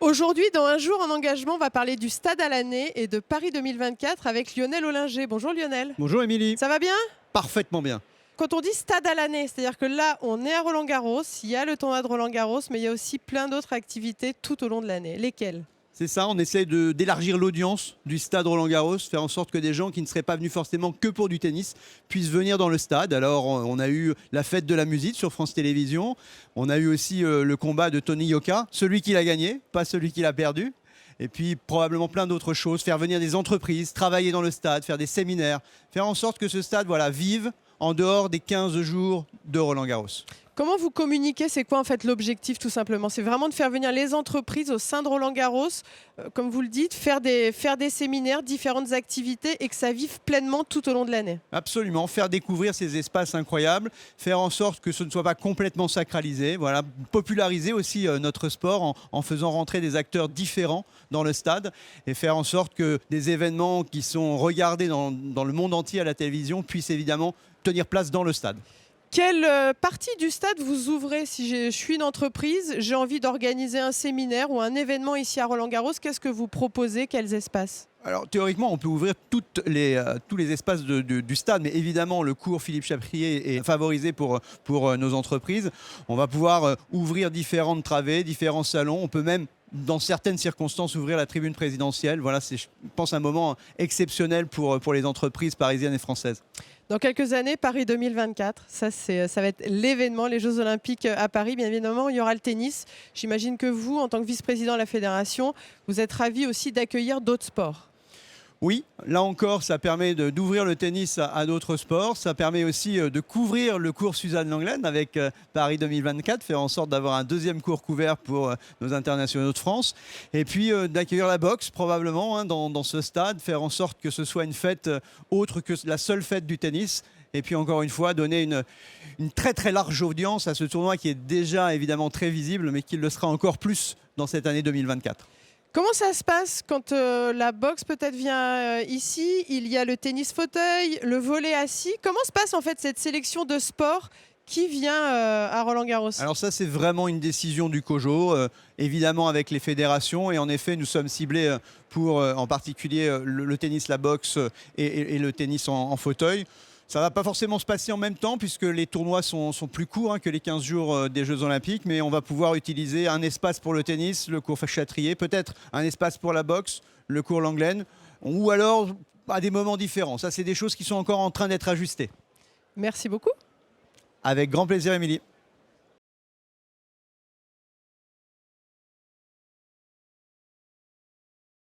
Aujourd'hui, dans Un jour en engagement, on va parler du Stade à l'année et de Paris 2024 avec Lionel Ollinger. Bonjour Lionel. Bonjour Émilie. Ça va bien? Parfaitement bien. Quand on dit Stade à l'année, c'est-à-dire que là, on est à Roland-Garros, il y a le tournoi de Roland-Garros, mais il y a aussi plein d'autres activités tout au long de l'année. Lesquelles? C'est ça, on essaie d'élargir l'audience du stade Roland-Garros, faire en sorte que des gens qui ne seraient pas venus forcément que pour du tennis puissent venir dans le stade. Alors on a eu la fête de la musique sur France Télévisions, on a eu aussi le combat de Tony Yoka, celui qui l'a gagné, pas celui qui l'a perdu. Et puis probablement plein d'autres choses, faire venir des entreprises, travailler dans le stade, faire des séminaires, faire en sorte que ce stade vive en dehors des 15 jours de Roland-Garros. Comment vous communiquez? C'est quoi en fait l'objectif tout simplement? C'est vraiment de faire venir les entreprises au sein de Roland-Garros, comme vous le dites, faire des séminaires, différentes activités et que ça vive pleinement tout au long de l'année. Absolument, faire découvrir ces espaces incroyables, faire en sorte que ce ne soit pas complètement sacralisé, voilà, populariser aussi notre sport en faisant rentrer des acteurs différents dans le stade et faire en sorte que des événements qui sont regardés dans le monde entier à la télévision puissent évidemment tenir place dans le stade. Quelle partie du stade vous ouvrez? Si je suis une entreprise, j'ai envie d'organiser un séminaire ou un événement ici à Roland-Garros, qu'est-ce que vous proposez? Quels espaces? Alors théoriquement, on peut ouvrir tous les espaces du stade, mais évidemment, le cours Philippe Chaprier est favorisé pour nos entreprises. On va pouvoir ouvrir différentes travées, différents salons. On peut même, dans certaines circonstances, ouvrir la tribune présidentielle. Voilà, c'est, je pense, un moment exceptionnel pour les entreprises parisiennes et françaises. Dans quelques années, Paris 2024, ça va être l'événement, les Jeux Olympiques à Paris. Bien évidemment, il y aura le tennis. J'imagine que vous, en tant que vice-président de la fédération, vous êtes ravi aussi d'accueillir d'autres sports. Oui, là encore, ça permet d'ouvrir le tennis à d'autres sports. Ça permet aussi de couvrir le cours Suzanne Lenglen avec Paris 2024, faire en sorte d'avoir un deuxième cours couvert pour nos internationaux de France. Et puis d'accueillir la boxe probablement dans ce stade, faire en sorte que ce soit une fête autre que la seule fête du tennis. Et puis encore une fois, donner une très très large audience à ce tournoi qui est déjà évidemment très visible, mais qui le sera encore plus dans cette année 2024. Comment ça se passe quand la boxe peut-être vient ici? Il y a le tennis fauteuil, le volley assis. Comment se passe en fait cette sélection de sports qui vient à Roland-Garros? Alors ça, c'est vraiment une décision du COJO, évidemment avec les fédérations. Et en effet, nous sommes ciblés pour en particulier le tennis, la boxe et le tennis en fauteuil. Ça ne va pas forcément se passer en même temps puisque les tournois sont plus courts que les 15 jours des Jeux Olympiques. Mais on va pouvoir utiliser un espace pour le tennis, le cours Chatrier, peut-être un espace pour la boxe, le cours Lenglen, ou alors à des moments différents. Ça, c'est des choses qui sont encore en train d'être ajustées. Merci beaucoup. Avec grand plaisir, Émilie.